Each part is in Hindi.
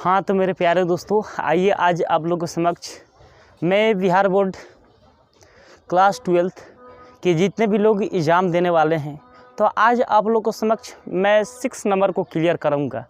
हाँ तो मेरे प्यारे दोस्तों, आइए आज आप लोगों के समक्ष मैं बिहार बोर्ड क्लास 12th के जितने भी लोग एग्ज़ाम देने वाले हैं, तो आज आप लोगों के समक्ष मैं 6 नंबर को क्लियर करूँगा,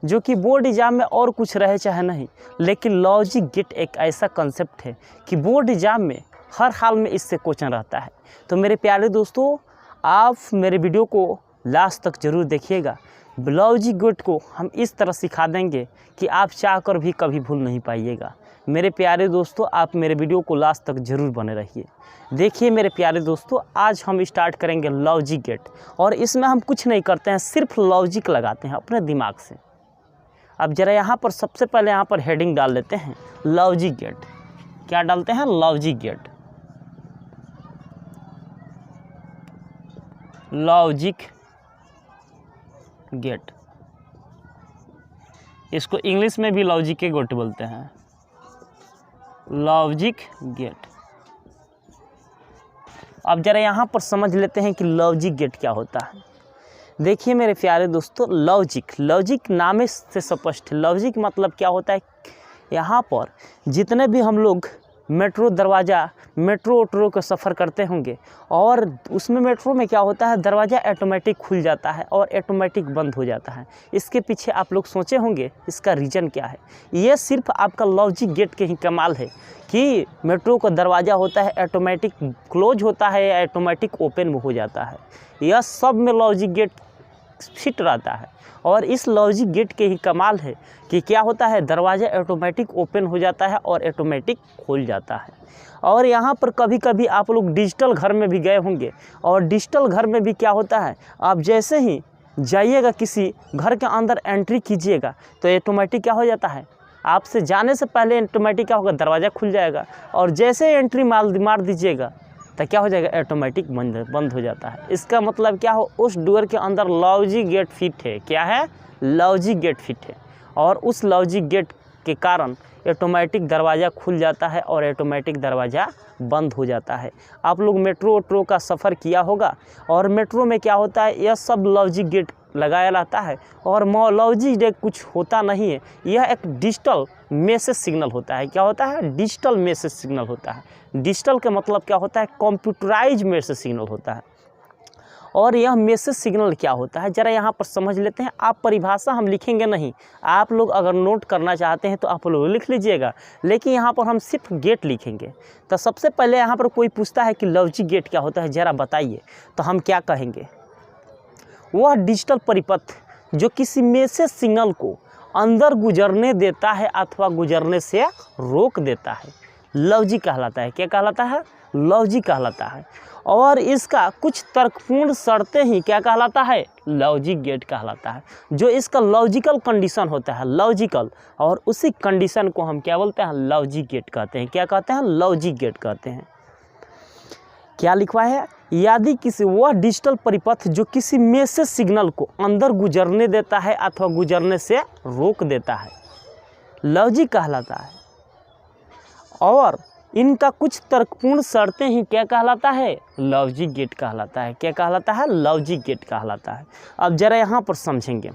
जो कि बोर्ड एग्ज़ाम में और कुछ रहे चाहे नहीं, लेकिन लॉजिक गेट एक ऐसा कंसेप्ट है कि बोर्ड एग्ज़ाम में हर हाल में इससे क्वेश्चन रहता है। तो मेरे प्यारे दोस्तों, आप मेरे वीडियो को लास्ट तक ज़रूर देखिएगा। लॉजिक गेट को हम इस तरह सिखा देंगे कि आप चाहकर भी कभी भूल नहीं पाइएगा। मेरे प्यारे दोस्तों, आप मेरे वीडियो को लास्ट तक ज़रूर बने रहिए। देखिए मेरे प्यारे दोस्तों, आज हम स्टार्ट करेंगे लॉजिक गेट, और इसमें हम कुछ नहीं करते हैं, सिर्फ लॉजिक लगाते हैं अपने दिमाग से। अब ज़रा यहाँ पर सबसे पहले यहाँ पर हेडिंग डाल लेते हैं लॉजिक गेट। क्या डालते हैं? Logic gate. लॉजिक गेट, इसको इंग्लिश में भी लॉजिक के गेट बोलते हैं। Logic gate. अब जरा यहाँ पर समझ लेते हैं कि लॉजिक गेट क्या होता है। देखिए मेरे प्यारे दोस्तों, लॉजिक नाम से स्पष्ट है। लॉजिक मतलब क्या होता है, यहाँ पर जितने भी हम लोग मेट्रो ओट्रो का सफ़र करते होंगे, और उसमें मेट्रो में क्या होता है, दरवाज़ा ऑटोमेटिक खुल जाता है और ऑटोमेटिक बंद हो जाता है। इसके पीछे आप लोग सोचे होंगे इसका रीज़न क्या है। ये सिर्फ आपका लॉजिक गेट के ही कमाल है कि मेट्रो का दरवाज़ा होता है ऑटोमेटिक क्लोज होता है या ऑटोमेटिक ओपन हो जाता है। यह सब में लॉजिक गेट फिट रहता है, और इस लॉजिक गेट के ही कमाल है कि क्या होता है, दरवाज़ा ऑटोमेटिक ओपन हो जाता है और ऑटोमेटिक खुल जाता है। और यहाँ पर कभी कभी आप लोग डिजिटल घर में भी गए होंगे, और डिजिटल घर में भी क्या होता है, आप जैसे ही जाइएगा किसी घर के अंदर एंट्री कीजिएगा तो ऑटोमेटिक क्या हो जाता है, आपसे जाने से पहले ऑटोमेटिक क्या होगा, दरवाज़ा खुल जाएगा, और जैसे एंट्री मार दीजिएगा तो क्या हो जाएगा, ऑटोमेटिक बंद हो जाता है। इसका मतलब क्या हो, उस डोर के अंदर लॉजिक गेट फिट है। क्या है? लॉजिक गेट फिट है, और उस लॉजिक गेट के कारण ऑटोमेटिक दरवाज़ा खुल जाता है और ऑटोमेटिक दरवाज़ा बंद हो जाता है। आप लोग मेट्रो का सफ़र किया होगा, और मेट्रो में क्या होता है, यह सब लॉजिक गेट लगाया रहता है, और लॉजिक गेट कुछ होता नहीं है, यह एक डिजिटल मैसेज सिग्नल होता है। क्या होता है? डिजिटल मैसेज सिग्नल होता है। डिजिटल का मतलब क्या होता है, कंप्यूटराइज मैसेज सिग्नल होता है। और यह मैसेज सिग्नल क्या होता है, ज़रा यहाँ पर समझ लेते हैं। आप परिभाषा हम लिखेंगे नहीं, आप लोग अगर नोट करना चाहते हैं तो आप लोग लिख लीजिएगा, लेकिन यहाँ पर हम सिर्फ गेट लिखेंगे। तो सबसे पहले यहाँ पर कोई पूछता है कि लॉजिक गेट क्या होता है, ज़रा बताइए, तो हम क्या कहेंगे, वह डिजिटल परिपथ जो किसी मैसेज सिग्नल को अंदर गुजरने देता है अथवा गुजरने से रोक देता है, लॉजिक कहलाता है। क्या कहलाता है? लॉजिक कहलाता है। और इसका कुछ तर्कपूर्ण शर्तें ही क्या कहलाता है, लॉजिक गेट कहलाता है। जो इसका लॉजिकल कंडीशन होता है, लॉजिकल, और उसी कंडीशन को हम क्या बोलते हैं, लॉजिक गेट कहते हैं। क्या कहते हैं? लॉजिक गेट कहते हैं। क्या लिखवा है, यदि किसी वह डिजिटल परिपथ जो किसी मैसेज सिग्नल को अंदर गुजरने देता है अथवा गुजरने से रोक देता है, लॉजिक कहलाता है। और इनका कुछ तर्कपूर्ण शर्तें ही क्या कहलाता है, लॉजिक गेट कहलाता है। क्या कहलाता है? लॉजिक गेट कहलाता है। अब जरा यहाँ पर समझेंगे,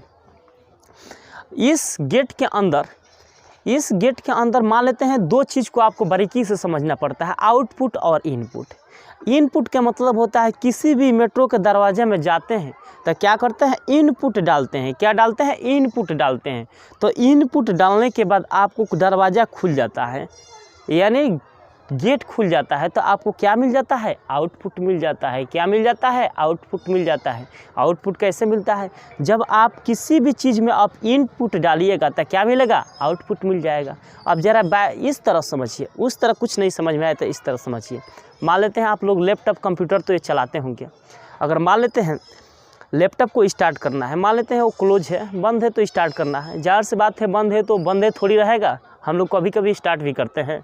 इस गेट के अंदर मान लेते हैं दो चीज़ को आपको बारीकी से समझना पड़ता है, आउटपुट और इनपुट। इनपुट का मतलब होता है, किसी भी मेट्रो के दरवाजे में जाते हैं तो क्या करते हैं, इनपुट डालते हैं। क्या डालते हैं? इनपुट डालते हैं। तो इनपुट डालने के बाद आपको दरवाज़ा खुल जाता है, यानी गेट खुल जाता है, तो आपको क्या मिल जाता है, आउटपुट मिल जाता है। क्या मिल जाता है? आउटपुट मिल जाता है। आउटपुट कैसे मिलता है, जब आप किसी भी चीज़ में आप इनपुट डालिएगा तो क्या मिलेगा, आउटपुट मिल जाएगा। अब ज़रा इस तरह समझिए, उस तरह कुछ नहीं समझ में आए तो इस तरह समझिए। मान लेते हैं आप लोग लैपटॉप कंप्यूटर तो ये चलाते होंगे, अगर मान लेते हैं लैपटॉप को स्टार्ट करना है, मान लेते हैं वो क्लोज है, बंद है, तो स्टार्ट करना है। ज़ाहिर सी बात है, बंद है तो बंद है थोड़ी रहेगा, हम लोग कभी कभी स्टार्ट भी करते हैं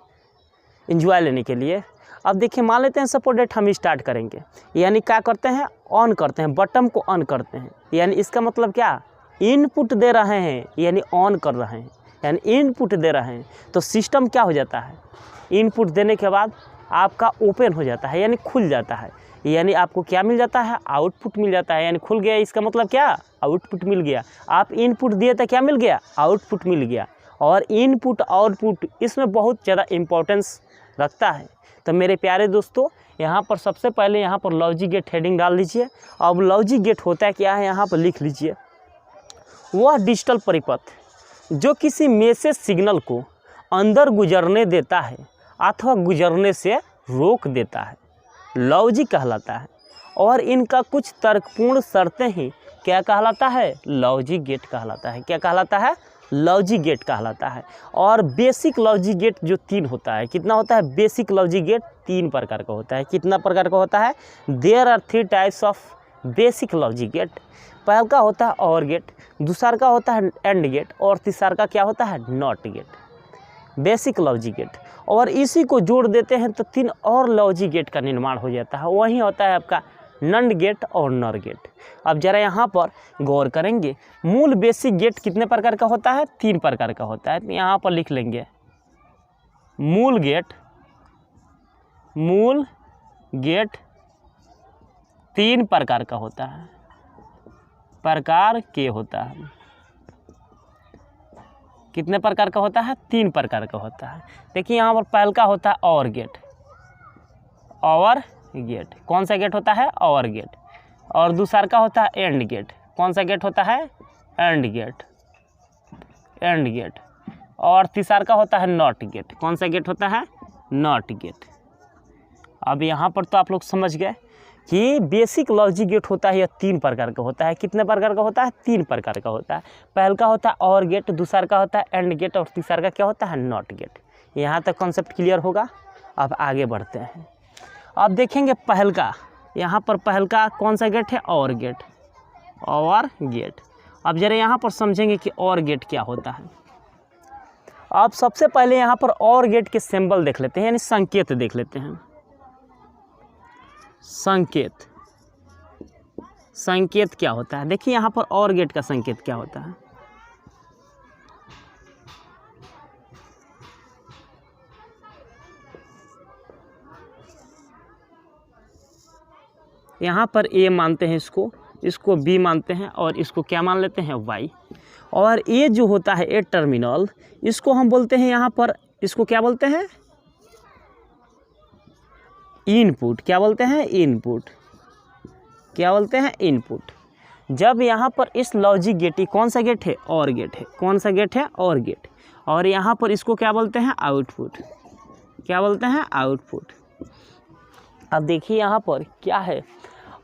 इंजॉय लेने के लिए। अब देखिए, मान लेते हैं सपोज डेट हम स्टार्ट करेंगे, यानी क्या करते हैं, ऑन करते हैं, बटन को ऑन करते हैं, यानी इसका मतलब क्या, इनपुट दे रहे हैं, यानी ऑन कर रहे हैं, यानी इनपुट दे रहे हैं। तो सिस्टम क्या हो जाता है, इनपुट देने के बाद आपका ओपन हो जाता है, यानी खुल जाता है। यानी आपको क्या मिल जाता है, आउटपुट मिल जाता है, यानी खुल गया। इसका मतलब क्या, आउटपुट मिल गया। आप इनपुट दिए तो क्या मिल गया, आउटपुट मिल गया। और इनपुट आउटपुट इसमें बहुत ज़्यादा इम्पोर्टेंस रखता है। तो मेरे प्यारे दोस्तों, यहाँ पर सबसे पहले यहाँ पर लॉजिक गेट हेडिंग डाल लीजिए। अब लॉजिक गेट होता है क्या है, यहाँ पर लिख लीजिए, वह डिजिटल परिपथ जो किसी मैसेज सिग्नल को अंदर गुजरने देता है अथवा गुजरने से रोक देता है, लॉजिक कहलाता है। और इनका कुछ तर्कपूर्ण शर्तें ही क्या कहलाता है, लॉजिक गेट कहलाता है। क्या कहलाता है, लॉजिक गेट कहलाता है। और बेसिक लॉजिक गेट जो 3 होता है, कितना होता है, बेसिक लॉजिक गेट 3 प्रकार का होता है। कितना प्रकार का होता है, there are 3 types of basic logic gate. पहला का होता है और गेट, दूसरा का होता है एंड गेट, और तीसरा का क्या होता है, not gate, basic logic gate. और इसी को जोड़ देते हैं तो 3 और लॉजिक गेट का निर्माण हो जाता है। वही होता है आपका नंड गेट और नर गेट। अब जरा यहाँ पर गौर करेंगे, मूल बेसिक गेट कितने प्रकार का होता है, 3 प्रकार का होता है। तो यहाँ पर लिख लेंगे मूल गेट 3 प्रकार का होता है, प्रकार के होता है। कितने प्रकार का होता है, 3 प्रकार का होता है। देखिए यहाँ पर पहला का होता है और गेट, और गेट, कौन सा गेट होता है, और गेट। और दूसरा का होता है एंड गेट, कौन सा गेट होता है, एंड गेट, एंड गेट। और तीसरा का होता है नॉट गेट, कौन सा गेट होता है, नॉट गेट। अब यहाँ पर तो आप लोग समझ गए कि बेसिक लॉजिक गेट होता है, यह 3 प्रकार का होता है। कितने प्रकार का होता है, 3 प्रकार का होता है। पहला का होता है और गेट, दूसरा का होता है एंड गेट, और तीसरा का क्या होता है, नॉट गेट। यहाँ तक कॉन्सेप्ट क्लियर होगा। अब आगे बढ़ते हैं। अब देखेंगे पहल का, यहाँ पर पहल का कौन सा गेट है, और गेट, और गेट। अब जरा यहाँ पर समझेंगे कि और गेट क्या होता है। अब सबसे पहले यहाँ पर और गेट के सिंबल देख लेते हैं, यानी संकेत देख लेते हैं। संकेत, संकेत क्या होता है, देखिए यहाँ पर और गेट का संकेत क्या होता है। यहाँ पर ए मानते हैं इसको बी मानते हैं, और इसको क्या मान लेते हैं, वाई। और ए जो होता है ए टर्मिनल, इसको हम बोलते हैं यहाँ पर, इसको क्या बोलते हैं, इनपुट। क्या बोलते हैं, इनपुट। क्या बोलते हैं, इनपुट। जब यहाँ पर इस लॉजिक गेट, कौन सा गेट है, और गेट है, कौन सा गेट है, और गेट। और यहाँ पर इसको क्या बोलते हैं, आउटपुट। क्या बोलते हैं, आउटपुट। अब देखिए यहाँ पर क्या है,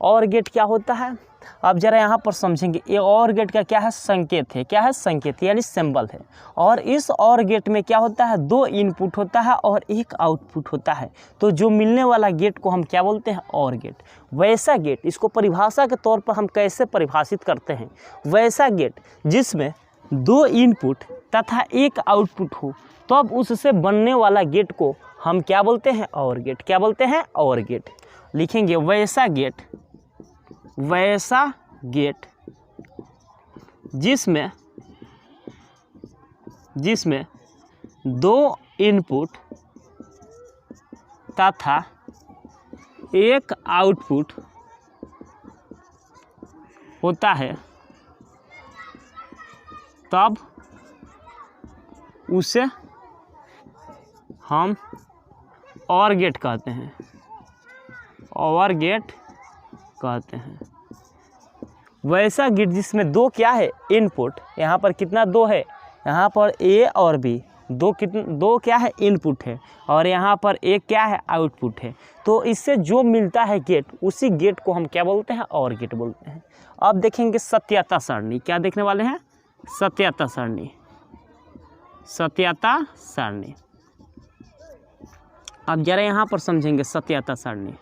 और गेट क्या होता है। अब जरा यहाँ पर समझेंगे, ये और गेट का क्या है, संकेत है। क्या है, संकेत, यानी सिंबल है। और इस और गेट में क्या होता है, 2 इनपुट होता है और 1 आउटपुट होता है। तो जो मिलने वाला गेट को हम क्या बोलते हैं, और गेट। वैसा गेट, इसको परिभाषा के तौर पर हम कैसे परिभाषित करते हैं, वैसा गेट जिसमें 2 इनपुट तथा 1 आउटपुट हो, तो अब उससे बनने वाला गेट को हम क्या बोलते हैं, और गेट। क्या बोलते हैं, और गेट। लिखेंगे वैसा गेट, वैसा गेट जिसमें 2 इनपुट तथा 1 आउटपुट होता है, तब उसे हम और गेट कहते हैं, और गेट कहते हैं। वैसा गेट जिसमें 2 क्या है, इनपुट। यहाँ पर कितना 2 है, यहाँ पर ए और बी, 2 क्या है, इनपुट है, और यहाँ पर 1 क्या है, आउटपुट है। तो इससे जो मिलता है गेट, उसी गेट को हम क्या बोलते हैं, और गेट बोलते हैं। अब देखेंगे सत्यता सारणी। क्या देखने वाले हैं, सत्यता सारणी। सत्यता सारणी। अब जरा यहाँ पर समझेंगे सत्यता सारणी।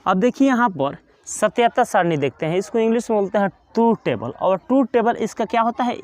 अब देखिए यहाँ पर सत्यता सारणी देखते हैं, इसको इंग्लिश में बोलते हैं ट्रूथ टेबल। और ट्रूथ टेबल इसका क्या होता है,